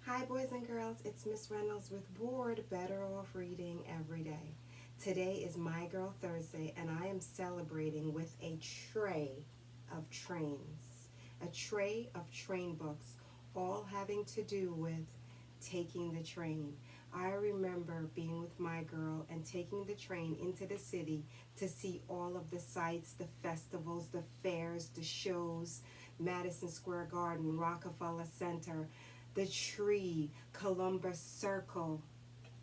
Hi, boys and girls. It's Miss Reynolds with B.O.R.E.D. Better Off Reading Every Day. Today is My Girl Thursday, and I am celebrating with a tray of trains. A tray of train books, all having to do with taking the train. I remember being with my girl and taking the train into the city to see all of the sights, the festivals, the fairs, the shows, Madison Square Garden, Rockefeller Center, the tree, Columbus Circle,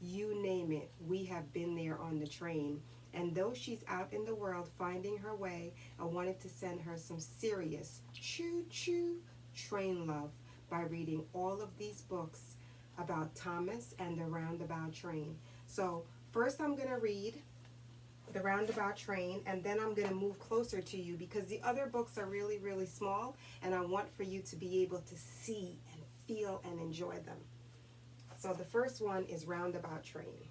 you name it, we have been there on the train. And though she's out in the world finding her way, I wanted to send her some serious choo choo train love by reading all of these books about Thomas and the Roundabout train. So, first I'm going to read the Roundabout train, and then I'm going to move closer to you because the other books are really, really small, and I want for you to be able to see and feel and enjoy them. So the first one is Roundabout Train.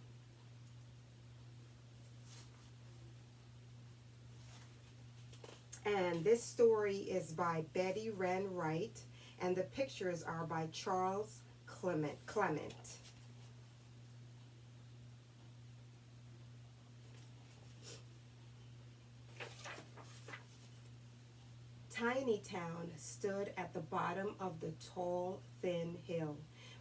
And this story is by Betty Wren Wright, and the pictures are by Charles Clement. Tiny Town stood at the bottom of the tall, thin hill.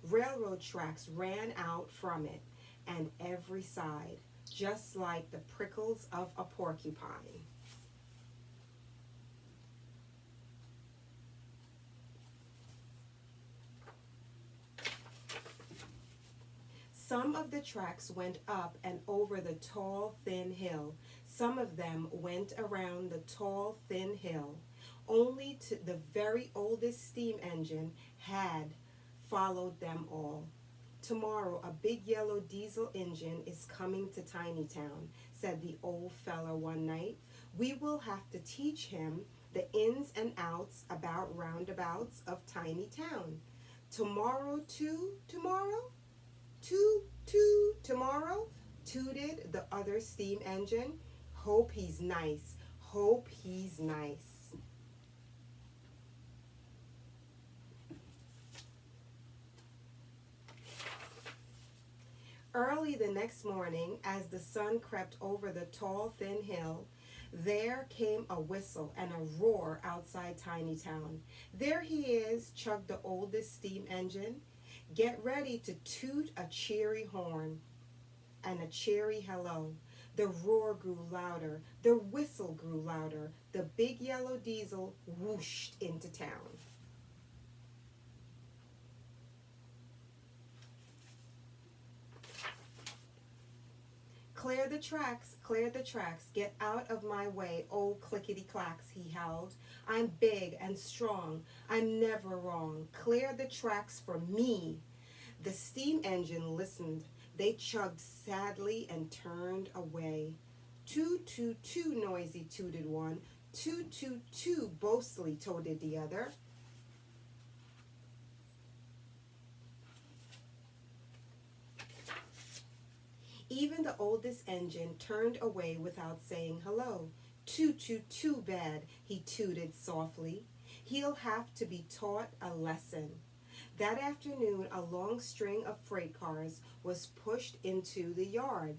Railroad tracks ran out from it and every side, just like the prickles of a porcupine. Some of the tracks went up and over the tall, thin hill. Some of them went around the tall, thin hill. Only the very oldest steam engine had followed them all. Tomorrow, a big yellow diesel engine is coming to Tiny Town, said the old fella one night. We will have to teach him the ins and outs about roundabouts of Tiny Town. Tomorrow, too, tomorrow? Tomorrow, tooted the other steam engine. Hope he's nice. Hope he's nice. Early the next morning, as the sun crept over the tall, thin hill, there came a whistle and a roar outside Tiny Town. There he is, chugged the oldest steam engine. Get ready to toot a cheery horn and a cheery hello. The roar grew louder. The whistle grew louder. The big yellow diesel whooshed into town. Clear the tracks, get out of my way, old clickety-clacks, he howled. I'm big and strong, I'm never wrong. Clear the tracks for me. The steam engine listened. They chugged sadly and turned away. Toot, toot, toot, noisy tooted one. Toot, toot, toot, boastfully toted the other. Even the oldest engine turned away without saying hello. Too bad, he tooted softly. He'll have to be taught a lesson. That afternoon, a long string of freight cars was pushed into the yard.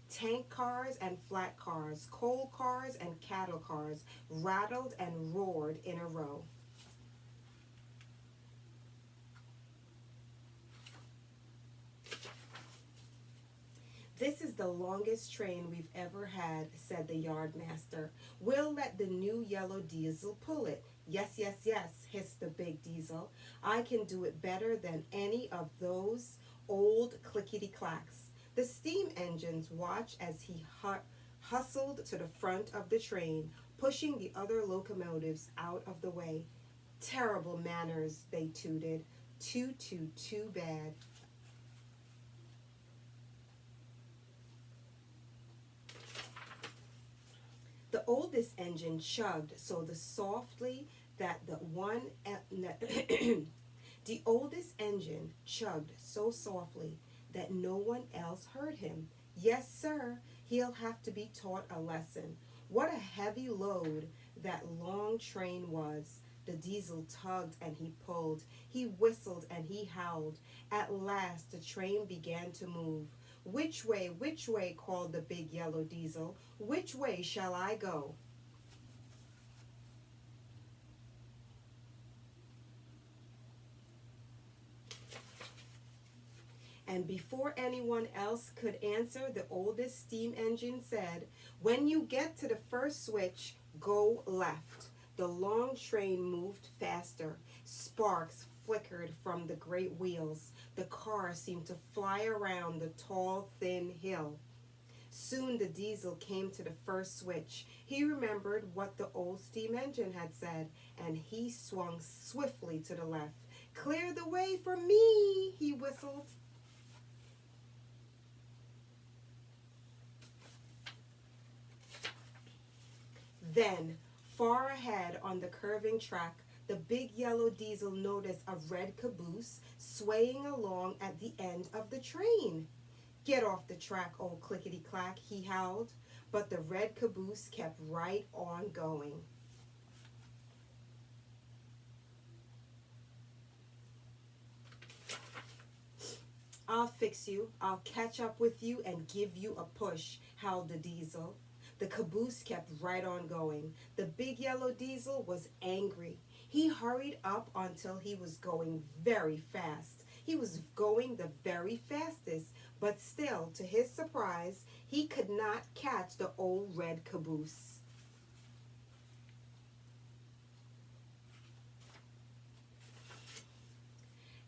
Tank cars and flat cars, coal cars and cattle cars rattled and roared in a row. This is the longest train we've ever had, said the yard master. We'll let the new yellow diesel pull it. Yes, yes, yes, hissed the big diesel. I can do it better than any of those old clickety-clacks. The steam engines watched as he hustled to the front of the train, pushing the other locomotives out of the way. Terrible manners, they tooted. Too bad. The oldest engine chugged so softly that the oldest engine chugged so softly that no one else heard him. Yes, sir, he'll have to be taught a lesson. What a heavy load that long train was. The diesel tugged and he pulled. He whistled and he howled. At last the train began to move. Which way, called the big yellow diesel. Which way shall I go? And before anyone else could answer, the oldest steam engine said, when you get to the first switch, go left. The long train moved faster. Sparks flickered from the great wheels. The car seemed to fly around the tall, thin hill. Soon the diesel came to the first switch. He remembered what the old steam engine had said, and he swung swiftly to the left. Clear the way for me, he whistled. Then, far ahead on the curving track, the big yellow diesel noticed a red caboose swaying along at the end of the train. Get off the track, old clickety-clack, he howled, but the red caboose kept right on going. I'll fix you, I'll catch up with you and give you a push, howled the diesel. The caboose kept right on going. The big yellow diesel was angry. He hurried up until he was going very fast. He was going the very fastest, but still, to his surprise, he could not catch the old red caboose.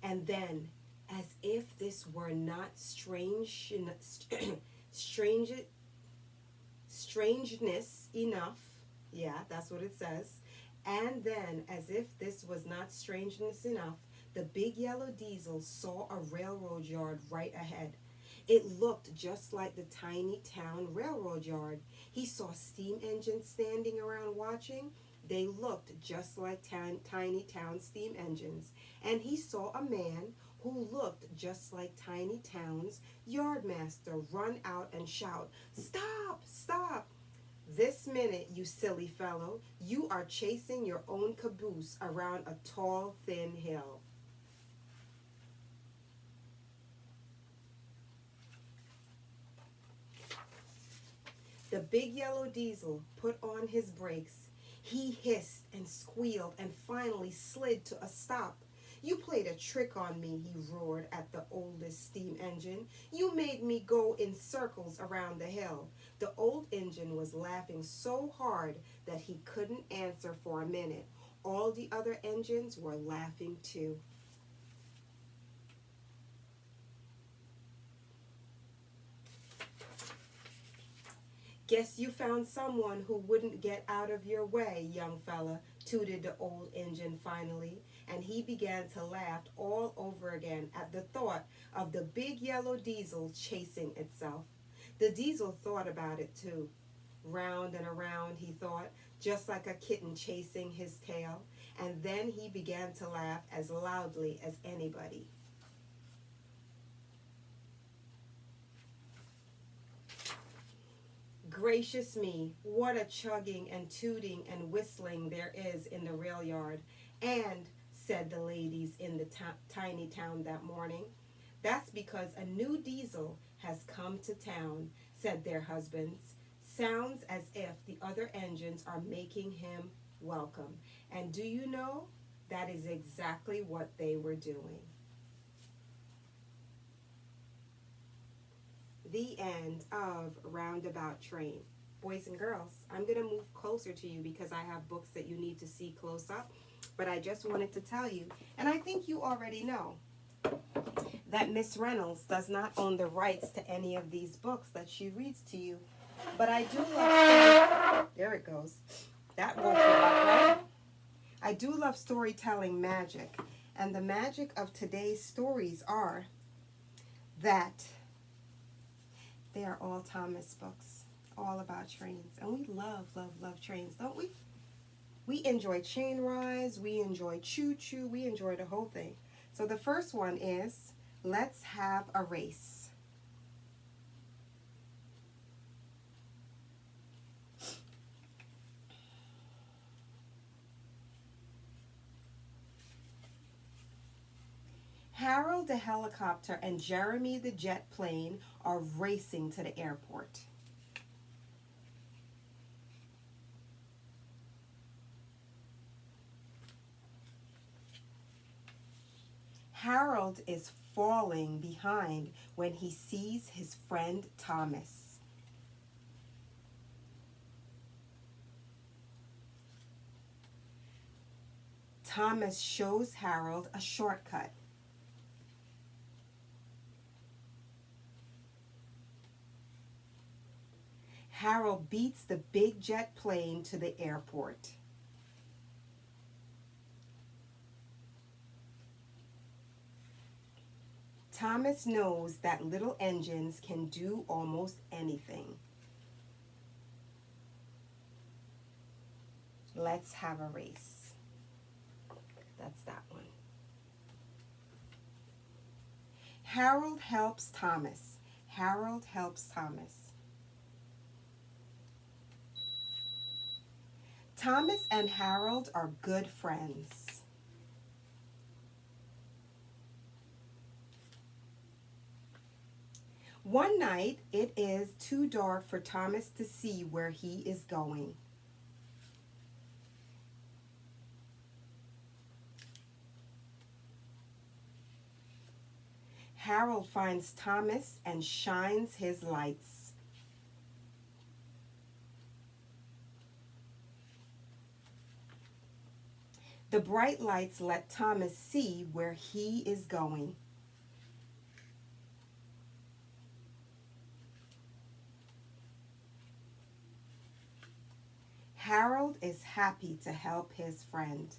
And then, as if this were not strangeness enough, yeah, that's what it says. And then, as if this was not strangeness enough, the big yellow diesel saw a railroad yard right ahead. It looked just like the tiny town railroad yard. He saw steam engines standing around watching. They looked just like tiny town steam engines. And he saw a man who looked just like Tiny Town's yardmaster run out and shout, "Stop! Stop! This minute, you silly fellow, you are chasing your own caboose around a tall, thin hill." The big yellow diesel put on his brakes. He hissed and squealed and finally slid to a stop. "You played a trick on me," he roared at the oldest steam engine. "You made me go in circles around the hill." The old engine was laughing so hard that he couldn't answer for a minute. All the other engines were laughing too. "Guess you found someone who wouldn't get out of your way, young fella," tooted the old engine finally, and he began to laugh all over again at the thought of the big yellow diesel chasing itself. The diesel thought about it too. Round and around, he thought, just like a kitten chasing his tail, and then he began to laugh as loudly as anybody. Gracious me, what a chugging and tooting and whistling there is in the rail yard. And, said the ladies in the tiny town that morning, "That's because a new diesel has come to town," said their husbands. "Sounds as if the other engines are making him welcome." And do you know, that is exactly what they were doing. The end of Roundabout Train. Boys and girls, I'm going to move closer to you because I have books that you need to see close up. But I just wanted to tell you, and I think you already know, that Miss Reynolds does not own the rights to any of these books that she reads to you. But I do love there it goes. That woke you up, right? I do love storytelling magic. And the magic of today's stories are that they are all Thomas books, all about trains. And we love, love, love trains, don't we? We enjoy chain rides, we enjoy choo-choo, we enjoy the whole thing. So the first one is, let's have a race. Harold the helicopter and Jeremy the jet plane are racing to the airport. Harold is falling behind when he sees his friend Thomas. Thomas shows Harold a shortcut. Harold beats the big jet plane to the airport. Thomas knows that little engines can do almost anything. Let's have a race. That's that one. Harold helps Thomas. Harold helps Thomas. Thomas and Harold are good friends. One night, it is too dark for Thomas to see where he is going. Harold finds Thomas and shines his lights. The bright lights let Thomas see where he is going. Harold is happy to help his friend.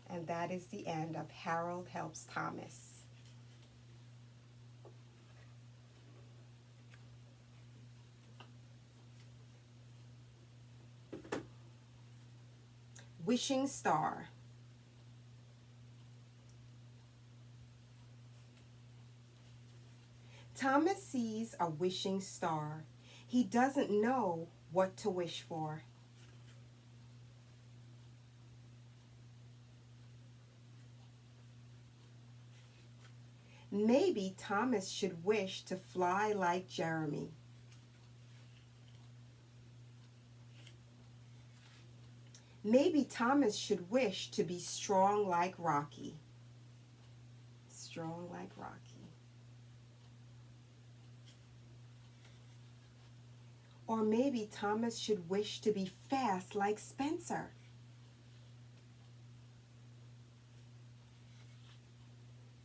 And that is the end of Harold Helps Thomas. Wishing Star. Thomas sees a wishing star. He doesn't know what to wish for. Maybe Thomas should wish to fly like Jeremy. Maybe Thomas should wish to be strong like Rocky. Strong like Rocky. Or maybe Thomas should wish to be fast like Spencer.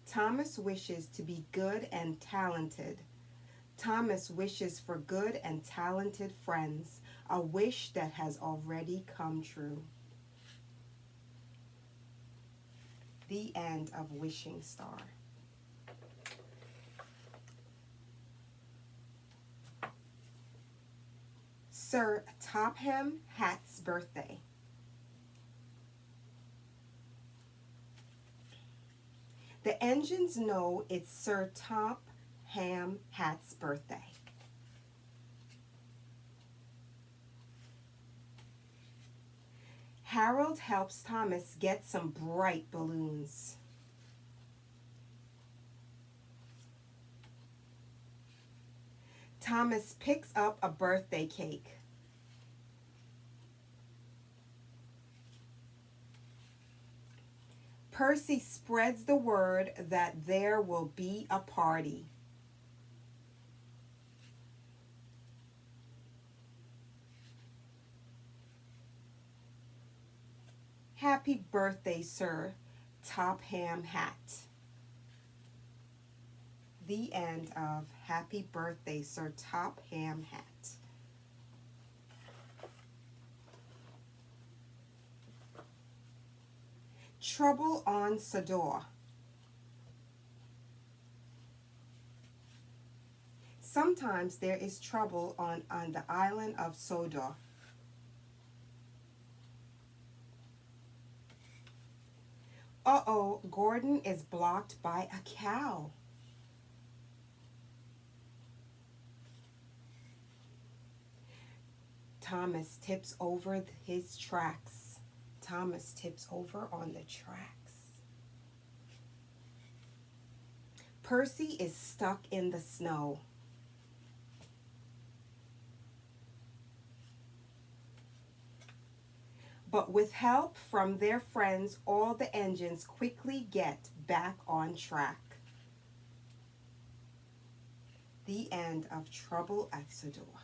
Thomas wishes to be good and talented. Thomas wishes for good and talented friends, a wish that has already come true. The end of Wishing Star. Sir Topham Hatt's birthday. The engines know it's Sir Topham Hatt's birthday. Harold helps Thomas get some bright balloons. Thomas picks up a birthday cake. Percy spreads the word that there will be a party. Happy birthday, Sir Topham Hatt. The end of Happy Birthday, Sir Topham Hatt. Trouble on Sador. Sometimes there is trouble on the island of Sador. Uh-oh, Gordon is blocked by a cow. Thomas tips over his tracks. Thomas tips over on the tracks. Percy is stuck in the snow. But with help from their friends, all the engines quickly get back on track. The end of Trouble at Sador.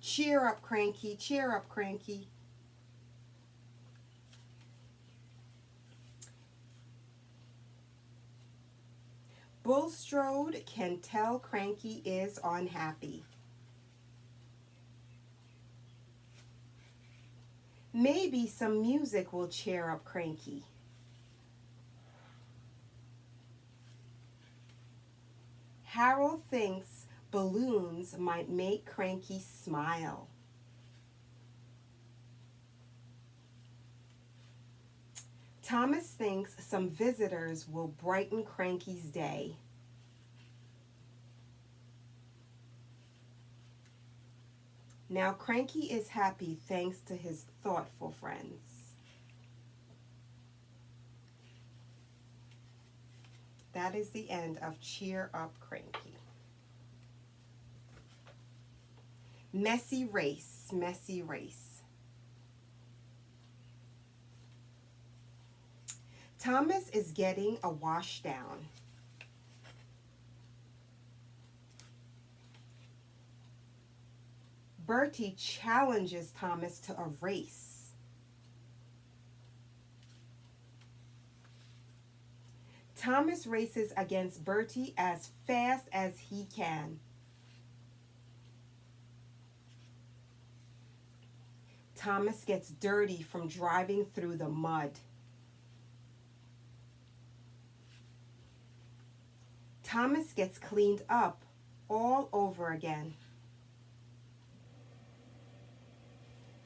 Cheer up, Cranky. Cheer up, Cranky. Bulstrode can tell Cranky is unhappy. Maybe some music will cheer up Cranky. Harold thinks balloons might make Cranky smile. Thomas thinks some visitors will brighten Cranky's day. Now Cranky is happy thanks to his thoughtful friends. That is the end of Cheer Up, Cranky. Messy race, messy race. Thomas is getting a wash down. Bertie challenges Thomas to a race. Thomas races against Bertie as fast as he can. Thomas gets dirty from driving through the mud. Thomas gets cleaned up all over again.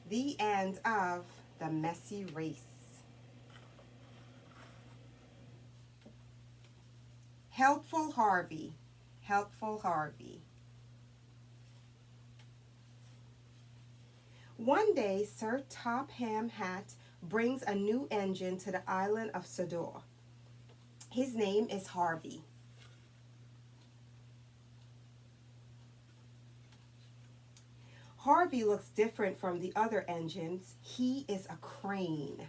The end of The Messy Race. Helpful Harvey. Helpful Harvey. One day, Sir Topham Hatt brings a new engine to the island of Sador. His name is Harvey. Harvey looks different from the other engines. He is a crane.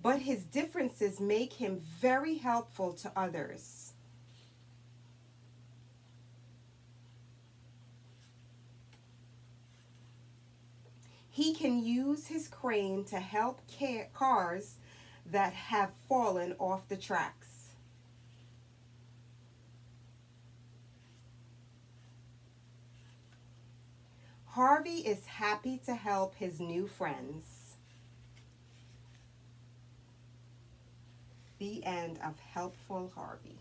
But his differences make him very helpful to others. He can use his crane to help cars that have fallen off the tracks. Harvey is happy to help his new friends. The end of Helpful Harvey.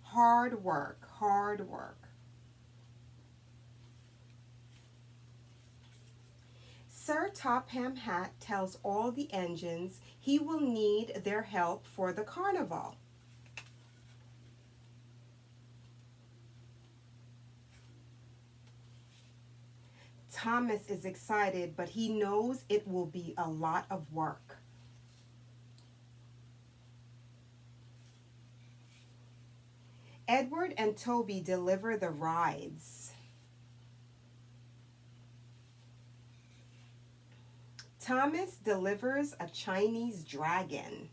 Hard work, hard work. Sir Topham Hatt tells all the engines he will need their help for the carnival. Thomas is excited, but he knows it will be a lot of work. Edward and Toby deliver the rides. Thomas delivers a Chinese dragon.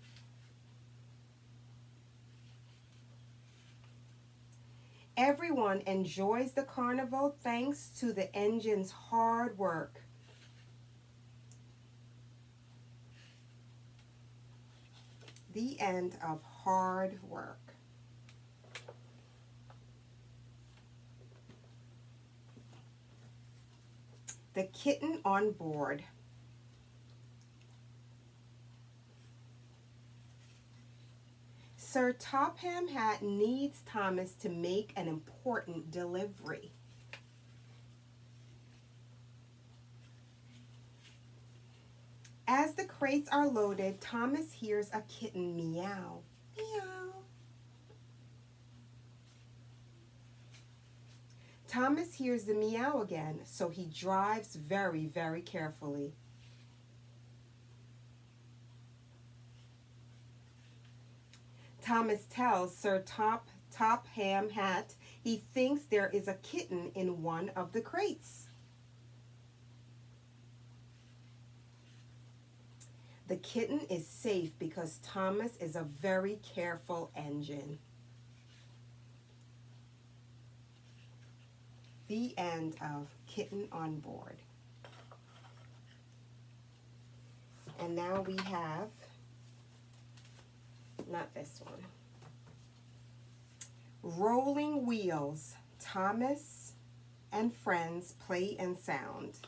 Everyone enjoys the carnival thanks to the engine's hard work. The end of Hard Work. The Kitten on Board. Sir Topham Hatt needs Thomas to make an important delivery. As the crates are loaded, Thomas hears a kitten meow. Meow. Thomas hears the meow again, so he drives very, very carefully. Thomas tells Sir Top Ham Hat he thinks there is a kitten in one of the crates. The kitten is safe because Thomas is a very careful engine. The end of Kitten on Board. And now we have, not this one, Rolling Wheels, Thomas and Friends Play and Sound.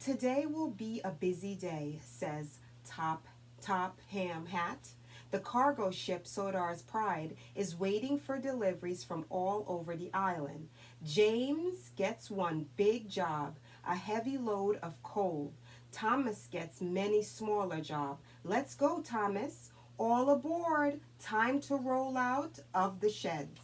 Today will be a busy day, says Top Ham Hat. The cargo ship Sador's Pride is waiting for deliveries from all over the island. James gets one big job, a heavy load of coal. Thomas gets many smaller jobs. Let's go, Thomas. All aboard. Time to roll out of the sheds.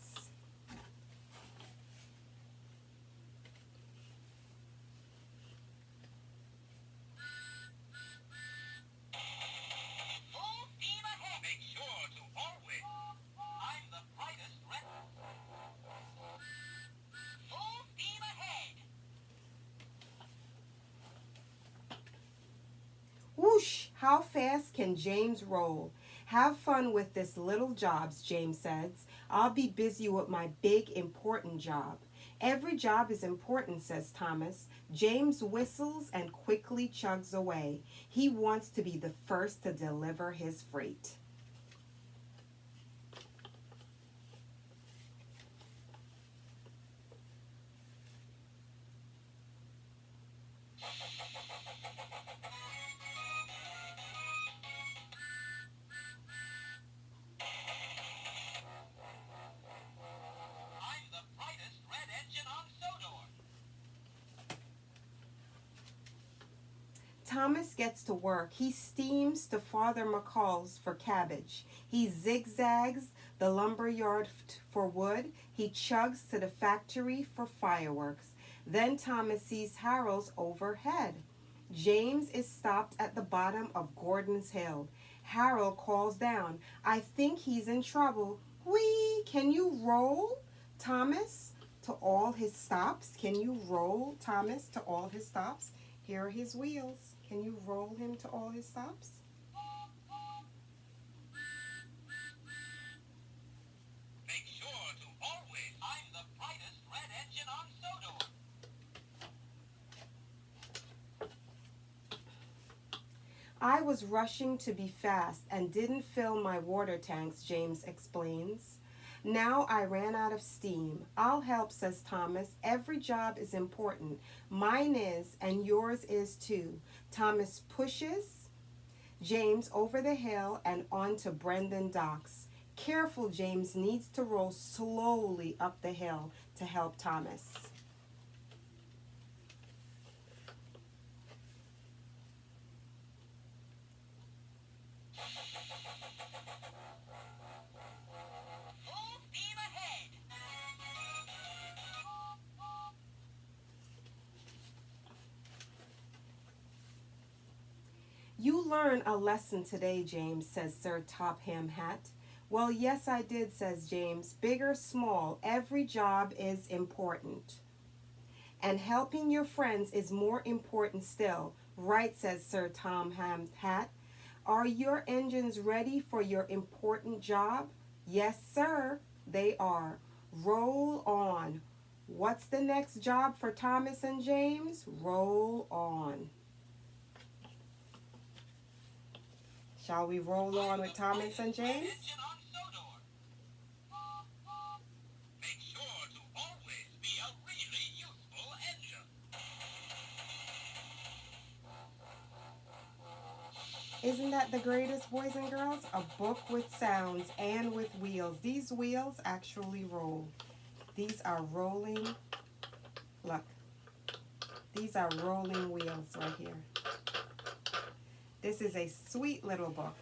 Whoosh! How fast can James roll? Have fun with this little jobs, James says. I'll be busy with my big important job. Every job is important, says Thomas. James whistles and quickly chugs away. He wants to be the first to deliver his freight. Thomas gets to work. He steams to Father McCall's for cabbage. He zigzags the lumber yard for wood. He chugs to the factory for fireworks. Then Thomas sees Harold's overhead. James is stopped at the bottom of Gordon's Hill. Harold calls down, I think he's in trouble. Whee! Can you roll, Thomas, to all his stops? Can you roll, Thomas, to all his stops? Here are his wheels. Can you roll him to all his stops? Make sure to always find the brightest red engine on Sador. I was rushing to be fast and didn't fill my water tanks, James explains. Now I ran out of steam. I'll help, says Thomas. Every job is important. Mine is, and yours is too. Thomas pushes James over the hill and onto Brendan Docks. Careful, James needs to roll slowly up the hill to help Thomas. You learn a lesson today, James, says Sir Topham Hat. Well, yes, I did, says James. Big or small, every job is important. And helping your friends is more important still. Right, says Sir Topham Hat. Are your engines ready for your important job? Yes, sir, they are. Roll on. What's the next job for Thomas and James? Roll on. Shall we roll on with Thomas and James? Make sure to always be a really useful engine. Isn't that the greatest, boys and girls? A book with sounds and with wheels. These wheels actually roll. These are rolling. Look. These are rolling wheels right here. This is a sweet little book.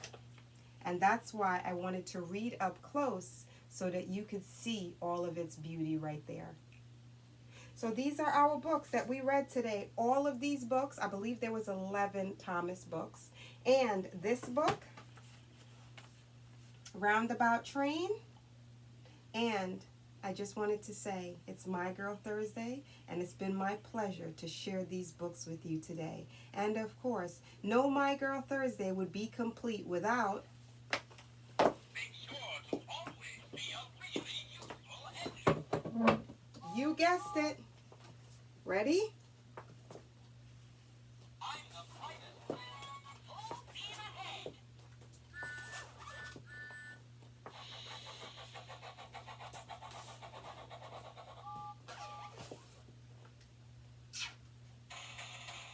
And that's why I wanted to read up close so that you could see all of its beauty right there. So these are our books that we read today. All of these books, I believe there was 11 Thomas books. And this book, Roundabout Train. And I just wanted to say it's My Girl Thursday, and it's been my pleasure to share these books with you today. And of course, no My Girl Thursday would be complete without... Make sure to always be a really useful engine. You guessed it. Ready?